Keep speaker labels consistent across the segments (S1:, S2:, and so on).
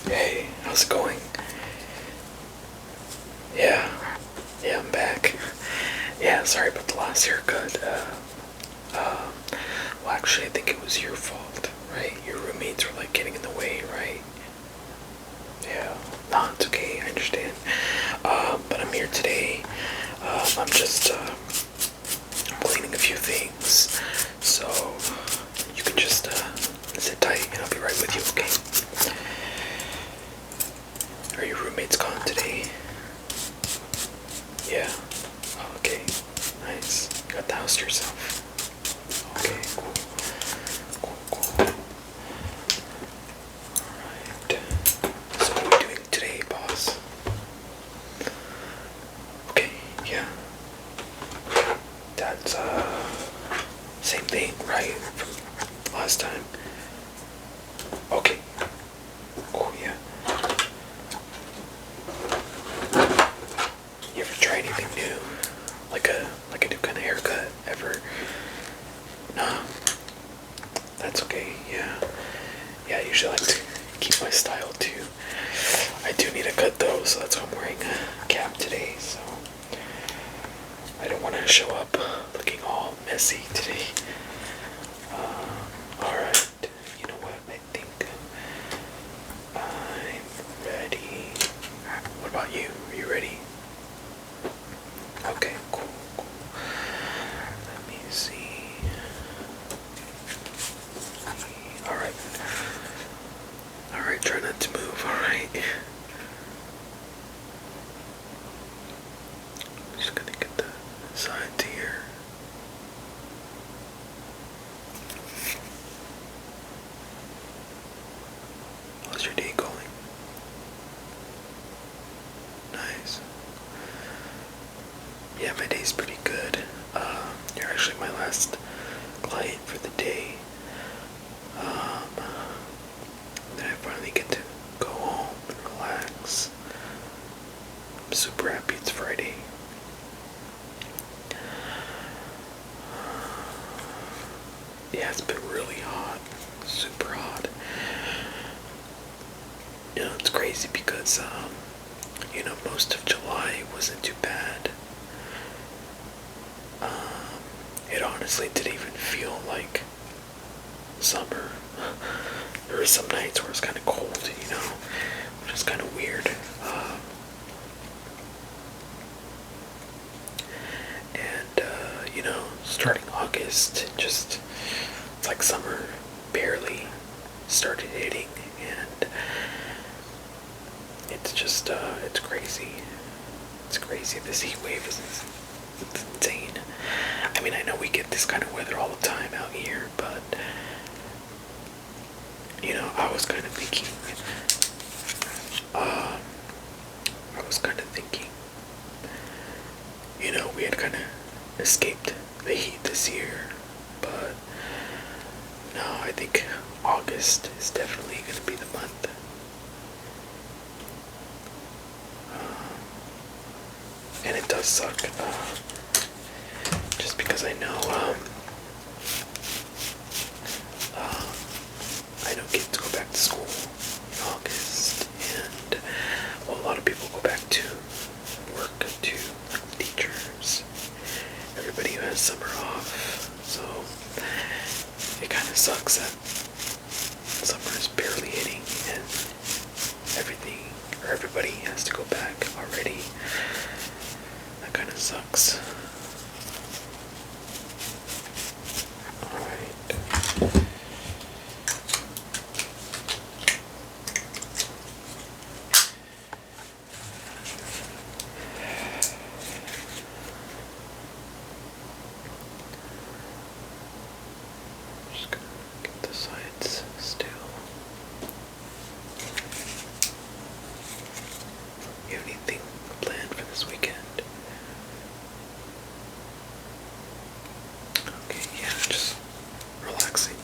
S1: Hey, how's it going? Yeah, yeah, I'm back. Yeah, sorry about the last haircut. Well, actually, I think it was your fault, right? Your roommates were like getting in the way, right? Yeah, no, it's okay, I understand. But I'm here today. I'm just cleaning a few things, so you can just sit tight, and I'll be right with you, okay? Are your roommates gone today? Yeah. Okay. Nice. You got the house to yourself. Okay, cool. Cool, cool. Alright. So what are we doing today, boss? Okay, yeah. That's same thing, right? From last time. Okay. Cool, yeah. You ever try anything new? Like a new kind of haircut ever? No. That's okay, yeah. Yeah, I usually like to keep my style too. I do need a cut though, so that's why I'm wearing a cap today, so I don't want to show up looking all messy today. Alright, you know what, I think I'm ready. What about you? Are you ready? Okay, cool, cool. Let me see. Alright. Alright, try not to move, alright? Just gonna get the sides here. How's your day going? Nice. Yeah, my day's pretty good. You're actually my last client for the day. Then I finally get to go home and relax. I'm super happy it's Friday. Yeah, it's been really hot. Super hot. You know, it's crazy because, most of July wasn't too bad. It honestly didn't even feel like summer. There were some nights where it's kind of cold, which is kind of weird. Starting August, just it's like summer barely started hitting, and it's just it's crazy. It's crazy. This heat wave is it's insane. I mean, I know we get this kind of weather all the time out here, but I was kind of thinking. We had kind of escaped the heat this year, but no, I think August is definitely going to be the month. And it does suck, just because I know kids go back to school in August, and a lot of people go back to work too, like teachers, everybody who has summer off, so it kind of sucks that summer is barely hitting and everybody has to go back already. That kind of sucks. Alright. Just gonna get the sides still. You have anything planned for this weekend? Okay, yeah, just relaxing.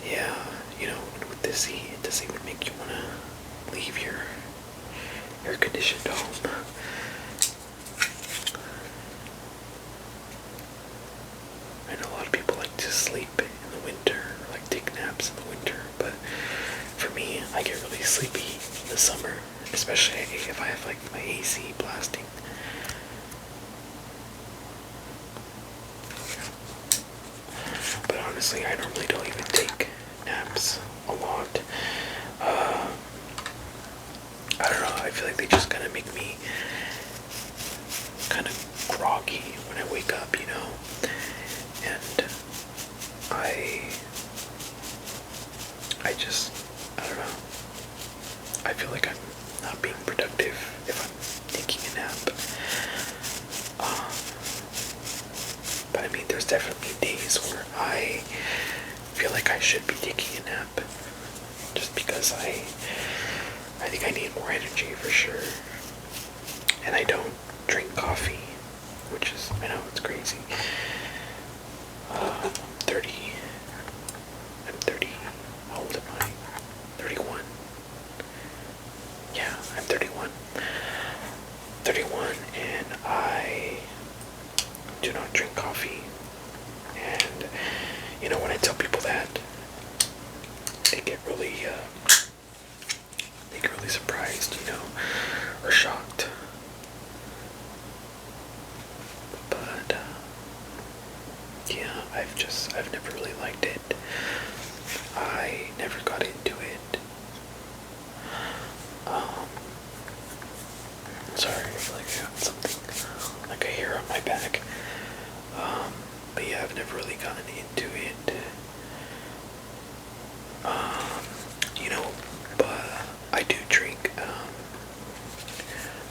S1: Yeah, with this heat, it doesn't even make you want to leave your air-conditioned home. I know a lot of people like to sleep in the winter, or like take naps in the winter, but sleepy in the summer, especially if I have like my AC blasting. But honestly, I normally don't even take naps a lot. I don't know, I feel like they just kind of make me kind of groggy when I wake up, you know? And I don't know. I feel like I'm not being productive if I'm taking a nap. But I mean, there's definitely days where I feel like I should be taking a nap. Just because I think I need more energy for sure. And I don't drink coffee, which is, I know it's crazy. I'm 30. How old am I? 31. Yeah, I'm 31. 31, and I do not drink coffee. And, you know, when I tell people that, they get really surprised, you know, or shocked. But, yeah, I've never really liked it. I never got into it. Sorry, I feel like I got something, like a hair on my back. But yeah, I've never really gotten into it. You know, but I do drink,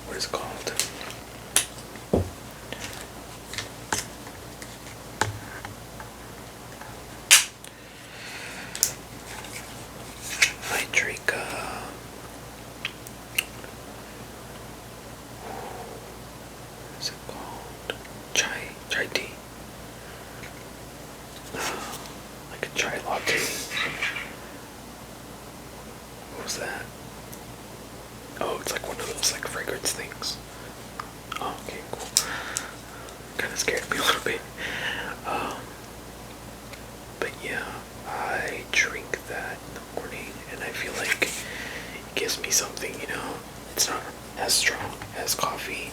S1: what is it called? I drink, what is it called? Chai tea. Like a chai latte. What was that? Oh, it's like one of those like fragrance things. Oh, okay, cool. Kind of scared me a little bit. But yeah, I drink that in the morning, and I feel like it gives me something, you know. It's not as strong as coffee,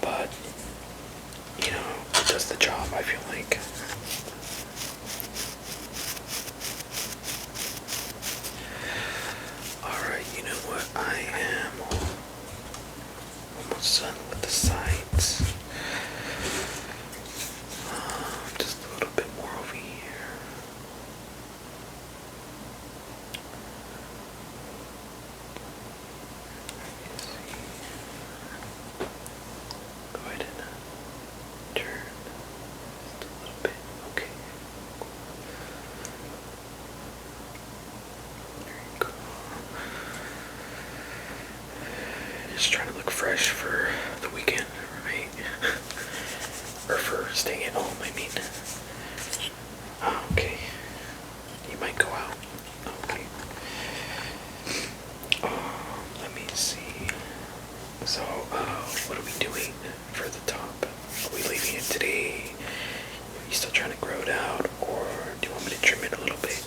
S1: but you know, it does the job, I feel like. Alright, you know what? I am almost done with the sides. Just a little bit more over here. Go ahead and turn just a little bit. Okay. There you go. Just trying to look fresh for the weekend, right? Or for staying at home, I mean. Oh, okay. You might go out. Okay. Let me see. So, what are we doing for the top? Are we leaving it today? Are you still trying to grow it out? Or do you want me to trim it a little bit?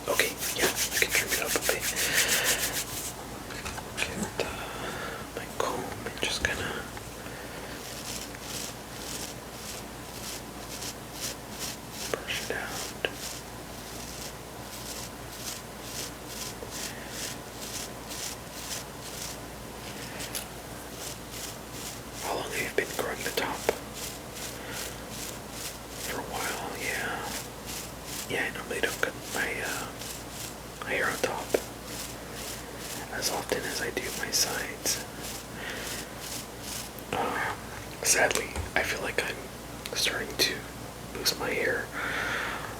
S1: Okay, yeah, I can trim it up a bit. Get my comb and just kind of brush it out. How long have you been growing the top? For a while, yeah. Yeah, I normally don't cut my hair on top as often as I do my sides. Sadly, I feel like I'm starting to lose my hair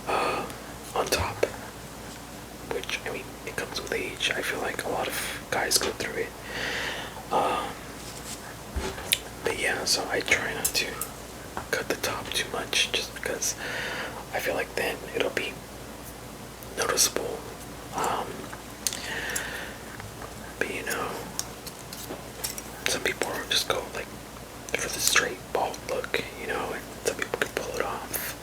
S1: on top, which, I mean, it comes with age. I feel like a lot of guys go through it. But yeah, so I try not to cut the top too much, just because I feel like then it'll be noticeable. But you know, some people just go like for the straight bald look, you know, and some people can pull it off.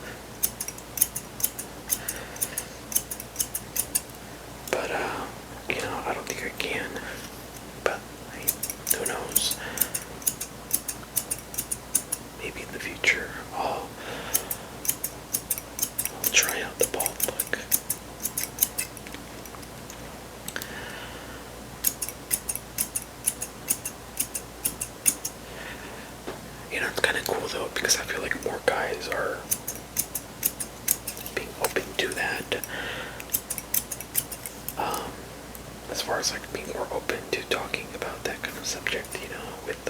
S1: as like being more open to talking about that kind of subject, you know, with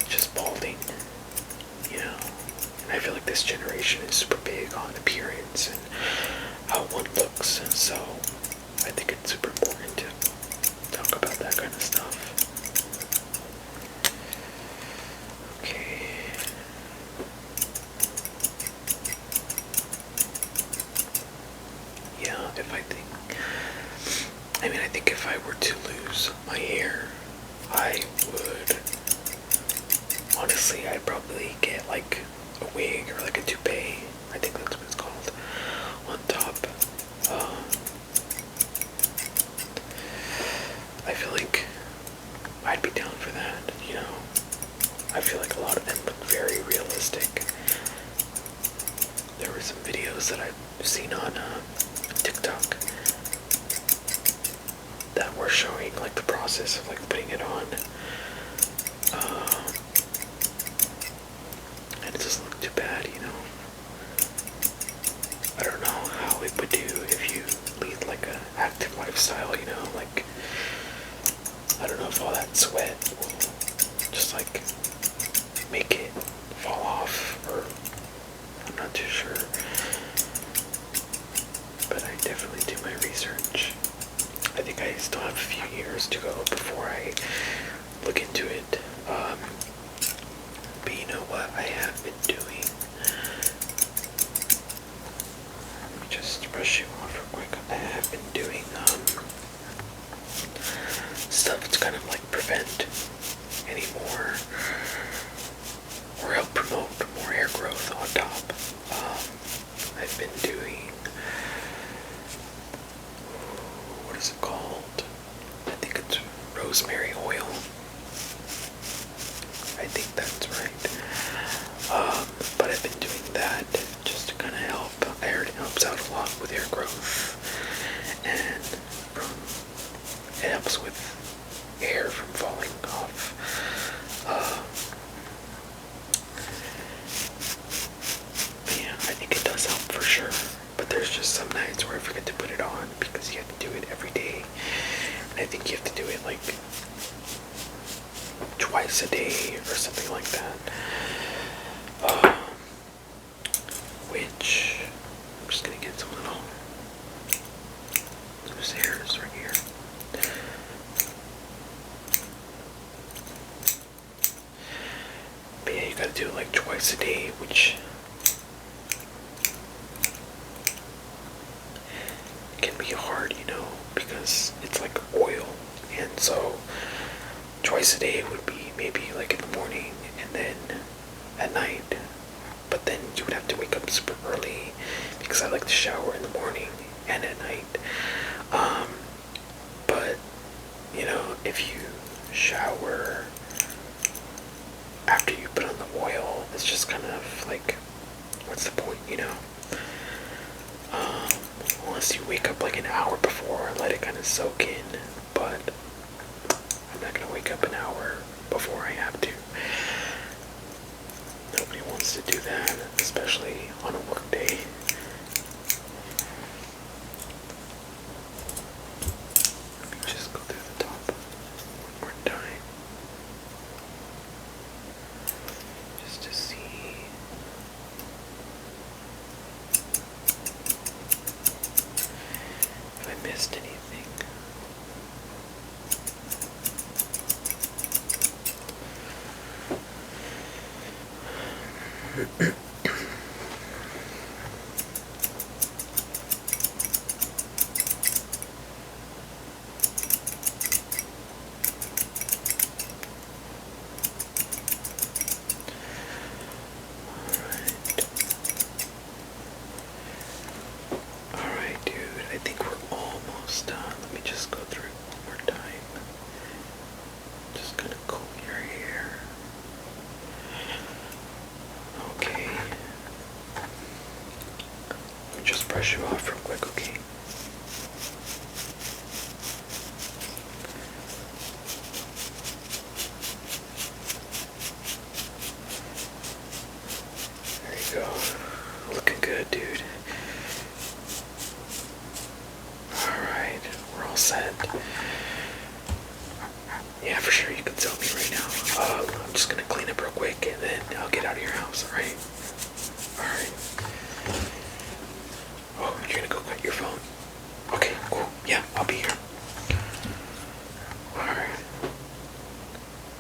S1: just balding, you know. And I feel like this generation is super big on appearance and how one looks, and so I think it's super important to talk about that kind of stuff. Okay. Yeah, I think if I were to lose my hair, I would, honestly, I'd probably get like a wig or like a toupee, I think that's what it's called, on top. I feel like I'd be down for that, you know. I feel like a lot of them look very realistic. There were some videos that I've seen on TikTok that were showing like the process of like putting it on, and it doesn't look too bad, you know. I don't know how it would do if you lead like an active lifestyle, you know, like I don't know if all that sweat will just like make it fall off, or I'm not too sure, but I definitely do my research. I think I still have a few years to go before I look into it. But you know what I have been doing? Let me just brush you off real quick. I have been doing stuff to kind of like prevent any more or help promote more hair growth on top. I've been doing, what is it called? I think it's rosemary oil. I think that's right. But I've been doing that just to kind of help. I heard it helps out a lot with hair growth, and it helps with hair from falling off. Yeah, I think it does help for sure. But there's just some nights where I forget to put it on because you have to do it every day. And I think you have to do it like twice a day or something like that. Which I'm just gonna get some little loose hairs right here. But yeah, you gotta do it like twice a day, which can be hard, you know, because it's like oil, and so twice a day would be maybe like in the morning and then at night. But then you would have to wake up super early because I like to shower in the morning and at night. But you know, if you shower after you put on the oil, it's just kind of like, what's the point, you know? Unless you wake up like an hour before and let it kind of soak in. But I'm not gonna wake up an hour before I have to. Nobody wants to do that, especially on a work day. Let me just go through the top one more time, just to see. If I missed anything. Alright, dude, I think we're almost done. Let me just go through it one more time. Just gonna comb your hair. Okay. Let me just brush you off real quick, okay? There you go. Looking good, dude. Alright. Yeah, for sure, you can tell me right now. I'm just gonna clean up real quick and then I'll get out of your house, alright?